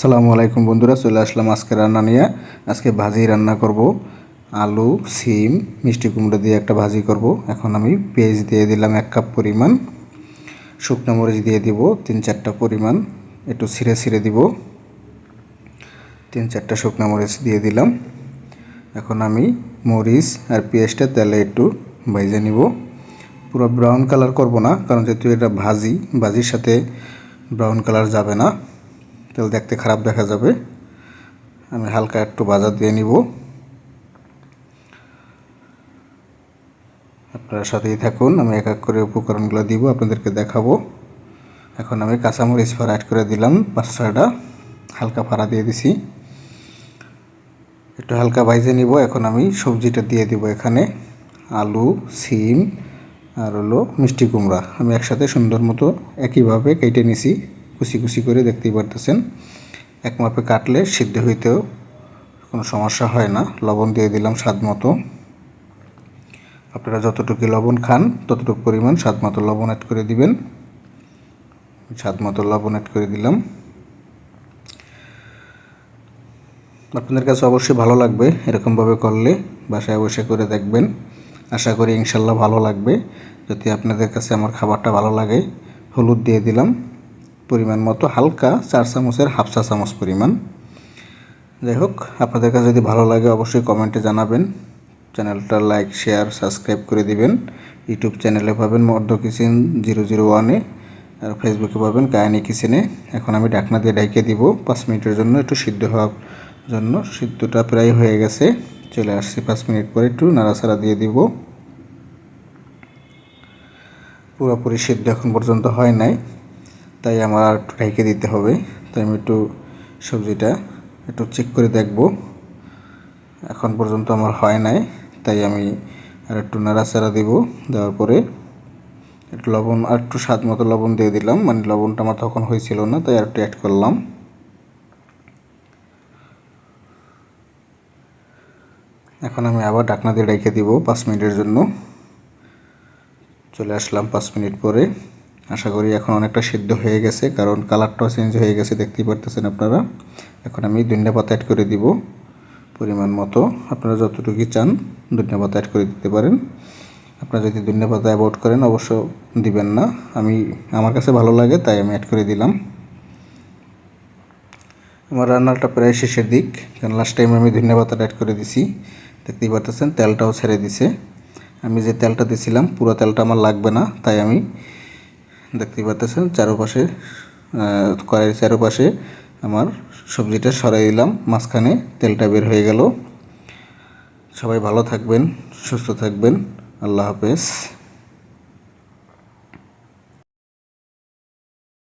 আসসালামু আলাইকুম বন্ধুরা, চলে আসলাম আজকে রান্না নিয়ে। আজকে ভাজি রান্না করব। আলু, সিম, মিষ্টি কুমড়া দিয়ে একটা ভাজি করব। এখন আমি পেঁয়াজ দিয়ে দিলাম 1 কাপ পরিমাণ, শুকনো মরিচ দিয়ে দিব 3-4টা পরিমাণ, একটু ছিঁড়ে ছিঁড়ে দিব, 3-4টা শুকনো মরিচ দিয়ে দিলাম। এখন আমি মরিচ আর পেঁয়াজটা তেলে একটু ভেজে নিব। পুরো ব্রাউন কালার করব না, কারণ যেহেতু এটা ভাজির সাথে ব্রাউন কালার যাবে না, তাহলে দেখতে খারাপ দেখা যাবে। আমি হালকা একটু ভাজা দিয়ে নিব। আপনারা সাথেই থাকুন, আমি এক এক করে উপকরণগুলো দিব, আপনাদেরকে দেখাবো। এখন আমি কাঁচামরিচ ফাড়া অ্যাড করে দিলাম 5-6টা, হালকা ফাড়া দিয়ে দিছি, একটু হালকা ভাজে নিব। এখন আমি সবজিটা দিয়ে দিব এখানে, আলু, সিম আর হলো মিষ্টি কুমড়া আমি একসাথে সুন্দর মতো একইভাবে কেটে নিছি, কুচি কুচি করে, দেখতেই পারতেছেন। এক মাপে কাটলে সিদ্ধ হইতেও কোনো সমস্যা হয় না। লবণ দিয়ে দিলাম স্বাদ মতো। আপনারা যতটুকু লবণ খান ততটুকু পরিমাণ স্বাদ মতো লবণ অ্যাড করে দিবেন। স্বাদ মতো লবণ অ্যাড করে দিলাম। আপনাদের কাছে অবশ্যই ভালো লাগবে এরকমভাবে করলে, বাসায় বসে করে দেখবেন। আশা করি ইনশাল্লাহ ভালো লাগবে। যদি আপনাদের কাছে আমার খাবারটা ভালো লাগে, হলুদ দিয়ে দিলাম পরিমাণ মতো, হালকা 4 চামচের হাফ চা চামচ পরিমাণ। যাই হোক, আপনাদের কাছে যদি ভালো লাগে অবশ্যই কমেন্টে জানাবেন। চ্যানেলটা লাইক, শেয়ার, সাবস্ক্রাইব করে দিবেন। ইউটিউব চ্যানেলে পাবেন মর্দ কিচেন 001-এ, আর ফেসবুকে পাবেন কাহিনী কিচেনে। এখন আমি ঢাকনা দিয়ে ঢেকে দিব 5 মিনিটের জন্য, একটু সিদ্ধ হওয়ার জন্য। সিদ্ধটা প্রায় হয়ে গেছে, চলে আসছি 5 মিনিট পরে। একটু নাড়াচাড়া দিয়ে দিব। পুরোপুরি সিদ্ধ এখন পর্যন্ত হয় নাই, তাই আমার আর একটু ঢেকে দিতে হবে। তাই আমি একটু সবজিটা একটু চেক করে দেখব। এখন পর্যন্ত আমার হয় নাই, তাই আমি আর একটু নাড়াচাড়া দিব। দেওয়ার পরে একটু লবণ, আর একটু স্বাদ মতো লবণ দিয়ে দিলাম, মানে লবণটা আমার তখন হয়েছিল না, তাই আর একটু অ্যাড করলাম। এখন আমি আবার ঢাকনা দিয়ে রেখে দিব 5 মিনিটের জন্য। চলে আসলাম 5 মিনিট পরে। আশা করি এখন অনেকটা সিদ্ধ হয়ে গেছে, কারণ কালারটাও চেঞ্জ হয়ে গেছে, দেখতেই পারতেছেন আপনারা। এখন আমি ধনিয়া পাতা অ্যাড করে দিব পরিমাণ মতো। আপনারা যতটুকু চান ধনিয়া পাতা অ্যাড করে দিতে পারেন। আপনারা যদি ধনিয়া পাতা অ্যাভয়েড করেন অবশ্য দিবেন না। আমার কাছে ভালো লাগে তাই আমি অ্যাড করে দিলাম। আমার রান্নাটা প্রায় শেষের দিক, কারণ লাস্ট টাইম আমি ধনিয়া পাতাটা অ্যাড করে দিছি। দেখতেই পারতেছেন তেলটাও ছেড়ে দিছে। আমি যে তেলটা দিয়েছিলাম পুরো তেলটা আমার লাগবে না, তাই আমি, দেখতেই পারতেছেন, চারপাশে কড়াইয়ের চারপাশে আমার সবজিটা সরাই দিলাম, মাঝখানে তেলটা বের হয়ে গেল। সবাই ভালো থাকবেন, সুস্থ থাকবেন। আল্লাহ হাফেজ।